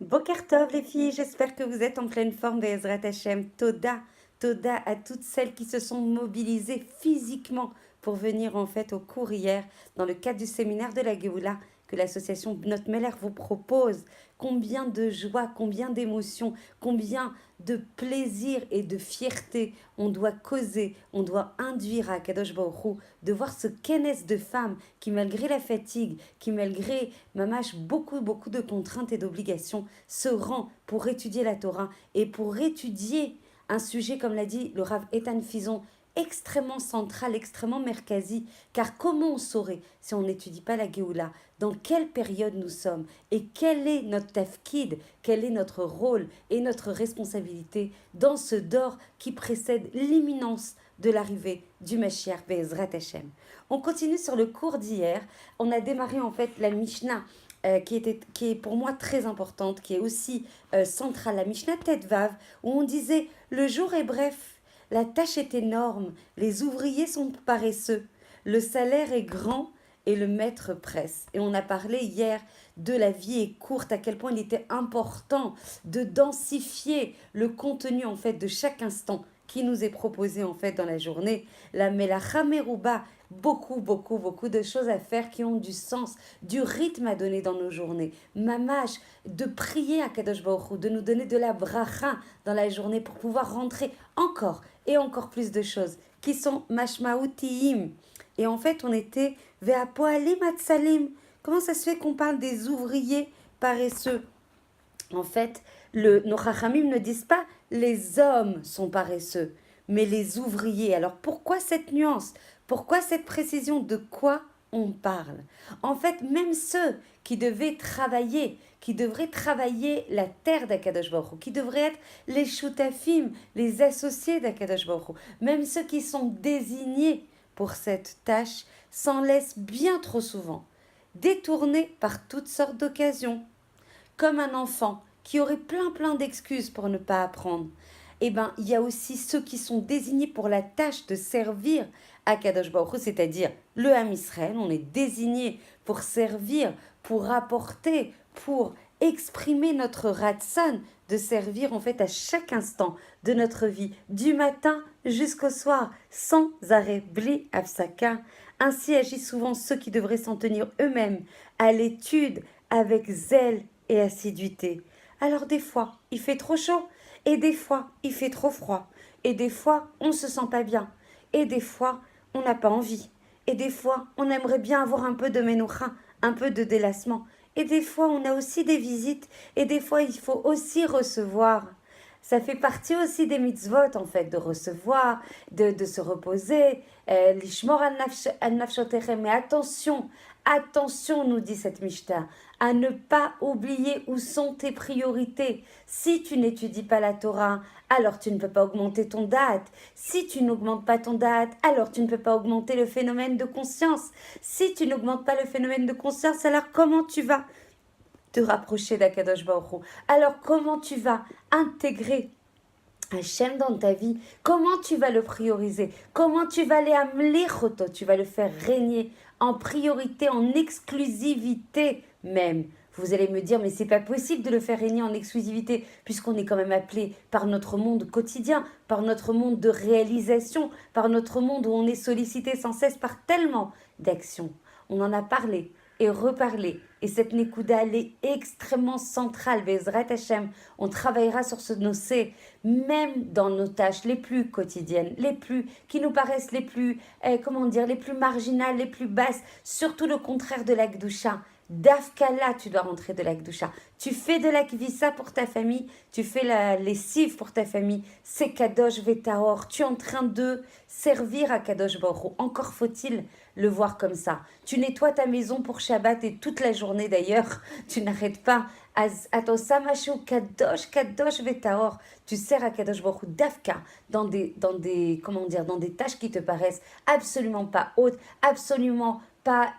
Boker Tov les filles, j'espère que vous êtes en pleine forme Be'ezrat Hashem. Toda, Toda à toutes celles qui se sont mobilisées physiquement pour venir en fait au cours hier dans le cadre du séminaire de la Géoula que l'association Bnot Meler vous propose. Combien de joie, combien d'émotions, combien de plaisir et de fierté on doit causer, on doit induire à Kadosh Baruch Hu de voir ce kenes de femmes qui malgré la fatigue, qui malgré mamash beaucoup de contraintes et d'obligations se rend pour étudier la Torah et pour étudier un sujet comme l'a dit le Rav Ethan Fison extrêmement central, extrêmement merkazi, car comment on saurait si on n'étudie pas la Géoula, dans quelle période nous sommes et quel est notre tafkid, quel est notre rôle et notre responsabilité dans ce dor qui précède l'imminence de l'arrivée du Mashiach Be'ezrat Hashem. On continue sur le cours d'hier, on a démarré en fait la Mishnah qui est pour moi très importante, qui est aussi centrale, la Mishnah Tetvav, où on disait « Le jour est bref, la tâche est énorme, les ouvriers sont paresseux, le salaire est grand et le maître presse. » Et on a parlé hier de la vie est courte, à quel point il était important de densifier le contenu en fait de chaque instant qui nous est proposé en fait dans la journée. La Melacha Meruba, beaucoup de choses à faire qui ont du sens, du rythme à donner dans nos journées. Mamash, de prier à Kadosh Baruch Hu, de nous donner de la bracha dans la journée pour pouvoir rentrer encore et encore plus de choses qui sont mashmaoutiyim. Et en fait, on était ve'apoalim atsalim. Comment ça se fait qu'on parle des ouvriers paresseux? En fait, nos chachamim ne disent pas les hommes sont paresseux, mais les ouvriers. Alors pourquoi cette nuance? Pourquoi cette précision? De quoi on parle? En fait, même ceux qui devraient travailler la terre d'Akadosh Baruch Hu, qui devraient être les shutafim, les associés d'Akadosh Baruch Hu, même ceux qui sont désignés pour cette tâche, s'en laissent bien trop souvent détournés par toutes sortes d'occasions. Comme un enfant qui aurait plein d'excuses pour ne pas apprendre. Eh bien, il y a aussi ceux qui sont désignés pour la tâche de servir à Kadosh Baruch Hu, c'est-à-dire le Ham Israël. On est désigné pour servir, pour apporter, pour exprimer notre ratsan, de servir en fait à chaque instant de notre vie, du matin jusqu'au soir, sans arrêt, bli afsaka. Ainsi agissent souvent ceux qui devraient s'en tenir eux-mêmes à l'étude avec zèle et assiduité. Alors des fois, il fait trop chaud, et des fois, il fait trop froid, et des fois, on se sent pas bien, et des fois, on n'a pas envie, et des fois, on aimerait bien avoir un peu de menoucha, un peu de délassement, et des fois, on a aussi des visites, et des fois, il faut aussi recevoir. Ça fait partie aussi des mitzvot, en fait, de recevoir, de se reposer, lishmor al nafshotechem. Mais attention, nous dit cette Mishnah, à ne pas oublier où sont tes priorités. Si tu n'étudies pas la Torah, alors tu ne peux pas augmenter ton date. Si tu n'augmentes pas ton date, alors tu ne peux pas augmenter le phénomène de conscience. Si tu n'augmentes pas le phénomène de conscience, alors comment tu vas te rapprocher d'Akadosh Baruch Hu? Alors comment tu vas intégrer Hachem dans ta vie? Comment tu vas le prioriser? Comment tu vas aller amener Choto? Tu vas le faire régner en priorité, en exclusivité même. Vous allez me dire, mais c'est pas possible de le faire régner en exclusivité, puisqu'on est quand même appelé par notre monde quotidien, par notre monde de réalisation, par notre monde où on est sollicité sans cesse par tellement d'actions. On en a parlé et reparlé. Et cette Nekuda, elle est extrêmement centrale. Bezrat Hashem, on travaillera sur ce nocé, même dans nos tâches les plus quotidiennes, les plus, qui nous paraissent les plus, les plus marginales, les plus basses, surtout le contraire de la Gdusha. Dafkala, tu dois rentrer de la Gdusha. Tu fais de la Kvissa pour ta famille, tu fais la lessive pour ta famille, c'est Kadosh Vetaor. Tu es en train de servir à Kadosh Baruch Hu. Encore faut-il le voir comme ça. Tu nettoies ta maison pour Shabbat et toute la journée d'ailleurs, tu n'arrêtes pas. Atosamashu Kadosh Vetaor. Tu sers à Kadosh Baruch Hu Dafka dans des tâches qui te paraissent absolument pas hautes, absolument pas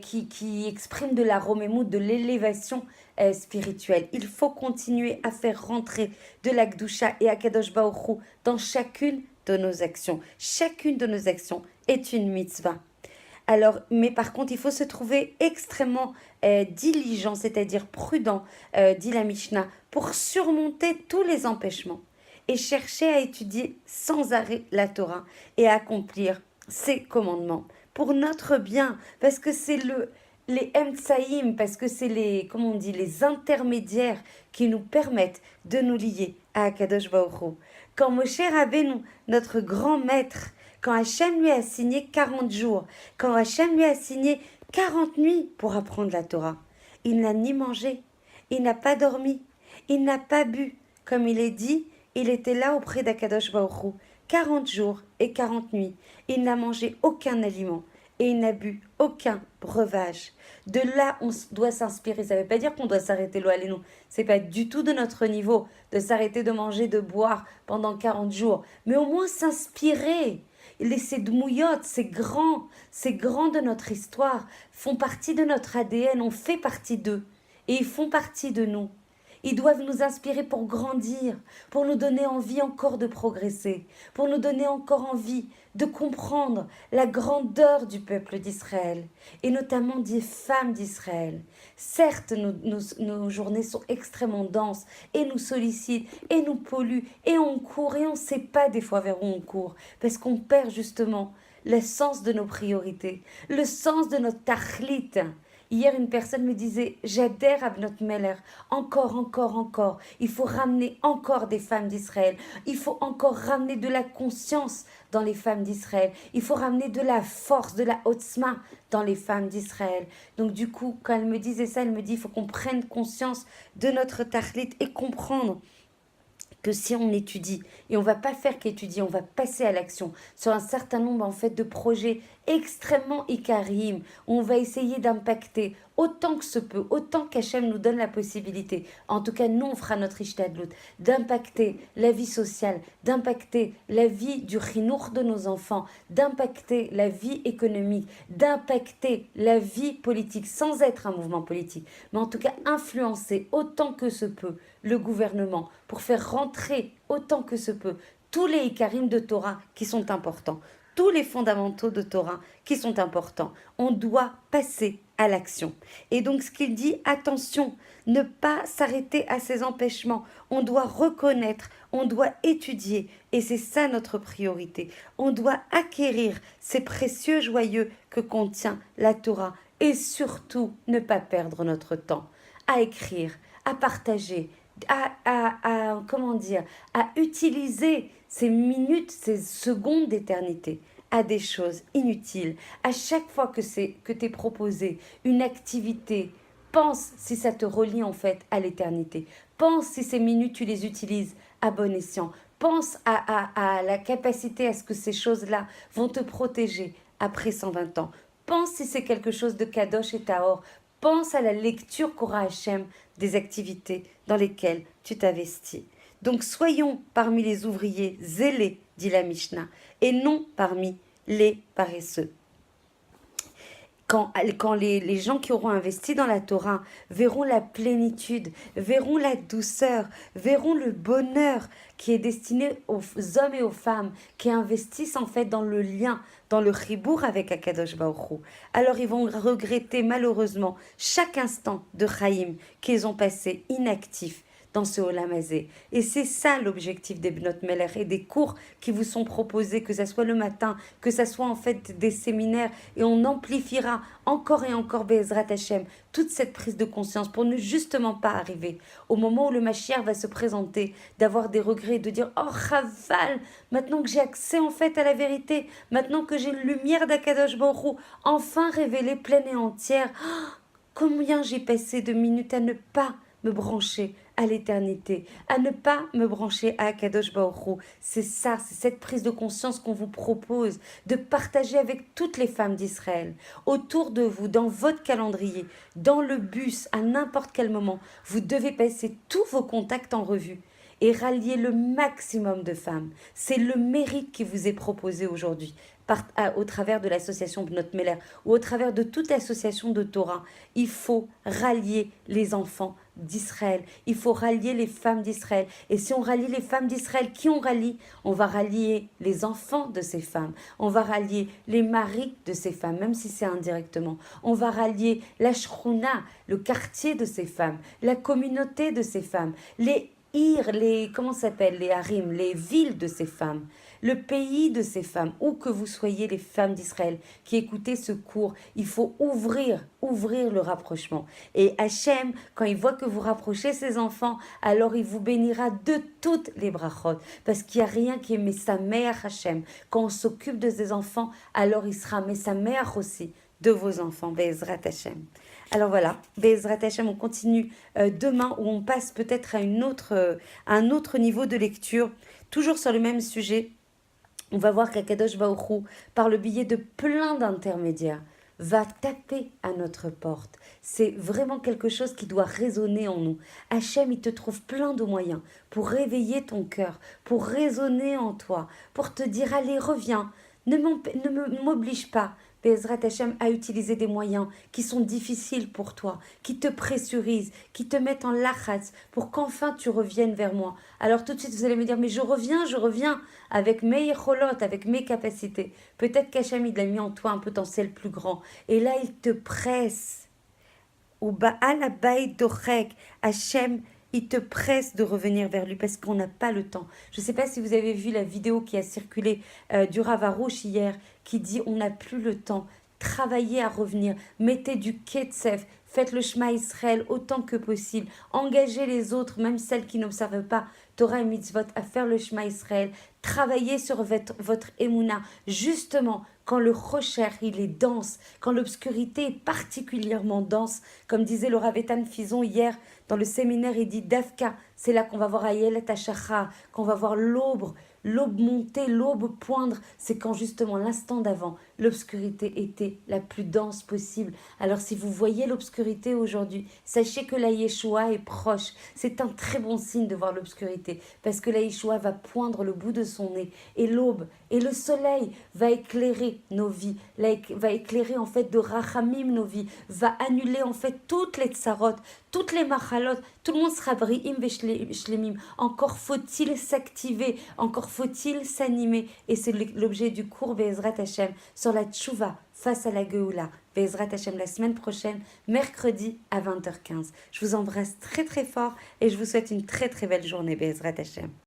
qui expriment de la romémout, de l'élévation spirituelle. Il faut continuer à faire rentrer de la Gdusha et à Kadosh Baruch Hu dans chacune de nos actions. Chacune de nos actions est une mitzvah. Alors, mais par contre, il faut se trouver extrêmement diligent, c'est-à-dire prudent, dit la Mishnah, pour surmonter tous les empêchements et chercher à étudier sans arrêt la Torah et à accomplir ses commandements pour notre bien, parce que c'est les emtsaïm, parce que c'est les, comment on dit, les intermédiaires qui nous permettent de nous lier à Akadosh Baruch Hu. Quand Moshe Rabbeinu, notre grand maître, quand Hachem lui a assigné 40 jours, quand Hachem lui a assigné 40 nuits pour apprendre la Torah, il n'a ni mangé, il n'a pas dormi, il n'a pas bu. Comme il est dit, il était là auprès d'Akadosh Baruch Hu, 40 jours et 40 nuits. Il n'a mangé aucun aliment et il n'a bu aucun breuvage. De là, on doit s'inspirer. Ça ne veut pas dire qu'on doit s'arrêter l'eau à nous. C'est pas du tout de notre niveau de s'arrêter de manger, de boire pendant 40 jours. Mais au moins s'inspirer. Ces dmouillottes, ces grands de notre histoire, font partie de notre ADN, on fait partie d'eux. Et ils font partie de nous. Ils doivent nous inspirer pour grandir, pour nous donner envie encore de progresser, pour nous donner encore envie de comprendre la grandeur du peuple d'Israël, et notamment des femmes d'Israël. Certes, nos journées sont extrêmement denses, et nous sollicitent, et nous polluent, et on court, et on ne sait pas des fois vers où on court, parce qu'on perd justement le sens de nos priorités, le sens de notre tachlit. Hier, une personne me disait, j'adhère à notre Meller, encore. Il faut ramener encore des femmes d'Israël. Il faut encore ramener de la conscience dans les femmes d'Israël. Il faut ramener de la force, de la otzma dans les femmes d'Israël. Donc du coup, quand elle me disait ça, elle me dit, il faut qu'on prenne conscience de notre tachlit et comprendre que si on étudie, et on va pas faire qu'étudier, on va passer à l'action sur un certain nombre en fait de projets extrêmement ikarim, où on va essayer d'impacter autant que se peut, autant qu'Hachem nous donne la possibilité, en tout cas nous on fera notre ishtadlout, d'impacter la vie sociale, d'impacter la vie du chinour de nos enfants, d'impacter la vie économique, d'impacter la vie politique, sans être un mouvement politique, mais en tout cas influencer autant que se peut le gouvernement pour faire rentrer autant que se peut tous les ikarim de Torah qui sont importants, tous les fondamentaux de Torah qui sont importants. On doit passer à l'action. Et donc ce qu'il dit, attention, ne pas s'arrêter à ces empêchements. On doit reconnaître, on doit étudier, et c'est ça notre priorité. On doit acquérir ces précieux joyaux que contient la Torah, et surtout ne pas perdre notre temps à écrire, à partager, à utiliser ces minutes, ces secondes d'éternité à des choses inutiles. À chaque fois que t'es proposé une activité, pense si ça te relie en fait à l'éternité. Pense si ces minutes tu les utilises à bon escient. Pense à la capacité à ce que ces choses-là vont te protéger après 120 ans. Pense si c'est quelque chose de kadosh et tahor. Pense à la lecture qu'aura Hachem des activités dans lesquelles tu t'investis. Donc soyons parmi les ouvriers zélés, dit la Mishnah, et non parmi les paresseux. Quand les gens qui auront investi dans la Torah verront la plénitude, verront la douceur, verront le bonheur qui est destiné aux hommes et aux femmes qui investissent en fait dans le lien, dans le chibour avec Akadosh Baruch Hu, alors ils vont regretter malheureusement chaque instant de Chaim qu'ils ont passé inactifs dans ce Olam Hazé. Et c'est ça l'objectif des Bnot Meller et des cours qui vous sont proposés, que ça soit le matin, que ça soit en fait des séminaires, et on amplifiera encore et encore Be'ezrat Hashem toute cette prise de conscience pour ne justement pas arriver au moment où le Mashiach va se présenter, d'avoir des regrets, de dire oh Chaval, maintenant que j'ai accès en fait à la vérité, maintenant que j'ai une lumière d'Akadosh Baruch Hu enfin révélée pleine et entière, combien j'ai passé de minutes à ne pas me brancher à l'éternité, à ne pas me brancher à Akadosh Baruch Hu. C'est ça, c'est cette prise de conscience qu'on vous propose de partager avec toutes les femmes d'Israël, autour de vous, dans votre calendrier, dans le bus, à n'importe quel moment. Vous devez passer tous vos contacts en revue et ralliez le maximum de femmes. C'est le mérite qui vous est proposé aujourd'hui au travers de l'association Bnot Meller ou au travers de toute association de Torah. Il faut rallier les enfants d'Israël. Il faut rallier les femmes d'Israël. Et si on rallie les femmes d'Israël, qui on rallie? On va rallier les enfants de ces femmes. On va rallier les maris de ces femmes, même si c'est indirectement. On va rallier la shruna, le quartier de ces femmes, la communauté de ces femmes, les comment ça s'appelle, les harim, les villes de ces femmes, le pays de ces femmes, où que vous soyez les femmes d'Israël qui écoutez ce cours, il faut ouvrir le rapprochement. Et Hachem, quand il voit que vous rapprochez ses enfants, alors il vous bénira de toutes les brachot, parce qu'il n'y a rien qui est Mesamer Hachem. Quand on s'occupe de ses enfants, alors il sera Mesamer aussi de vos enfants, Be'ezrat Hachem. Alors voilà, Be'ezrat Hachem, on continue demain où on passe peut-être à un autre niveau de lecture, toujours sur le même sujet. On va voir qu'Akadosh Baruch Hu, par le biais de plein d'intermédiaires, va taper à notre porte. C'est vraiment quelque chose qui doit résonner en nous. Hachem, il te trouve plein de moyens pour réveiller ton cœur, pour résonner en toi, pour te dire, allez, reviens, ne m'oblige pas. Be'ezrat Hachem a utilisé des moyens qui sont difficiles pour toi, qui te pressurisent, qui te mettent en lachatz pour qu'enfin tu reviennes vers moi. Alors tout de suite, vous allez me dire, mais je reviens avec mes yecholot, avec mes capacités. Peut-être qu'Hachem, il a mis en toi un potentiel plus grand. Et là, il te presse. Ou ba'al habayit dochek, Hachem, il te presse de revenir vers lui parce qu'on n'a pas le temps. Je ne sais pas si vous avez vu la vidéo qui a circulé du Rav Arush hier, qui dit on n'a plus le temps. Travaillez à revenir, mettez du ketsef, faites le Shema Israël autant que possible, engagez les autres, même celles qui n'observent pas Torah et Mitzvot, à faire le Shema Israël, travaillez sur votre Emouna, justement quand le Rocher il est dense, quand l'obscurité est particulièrement dense, comme disait le Rav Etan Fison hier dans le séminaire, il dit Dafka, c'est là qu'on va voir Ayelet Ashachar, qu'on va voir l'aube monter, l'aube poindre, c'est quand justement l'instant d'avant, l'obscurité était la plus dense possible. Alors si vous voyez l'obscurité aujourd'hui, sachez que la Yeshua est proche. C'est un très bon signe de voir l'obscurité, parce que la Yeshua va poindre le bout de son nez, et l'aube, et le soleil va éclairer nos vies, va éclairer en fait de rachamim nos vies, va annuler en fait toutes les tsarot, toutes les machalot, tout le monde sera bri'im veshlemim. Encore faut-il s'activer, encore faut-il s'animer. Et c'est l'objet du cours Be'ezrat Hachem sur la tchouva face à la Geoula. Be'ezrat Hachem la semaine prochaine, mercredi à 20h15. Je vous embrasse très très fort et je vous souhaite une très très belle journée Be'ezrat Hachem.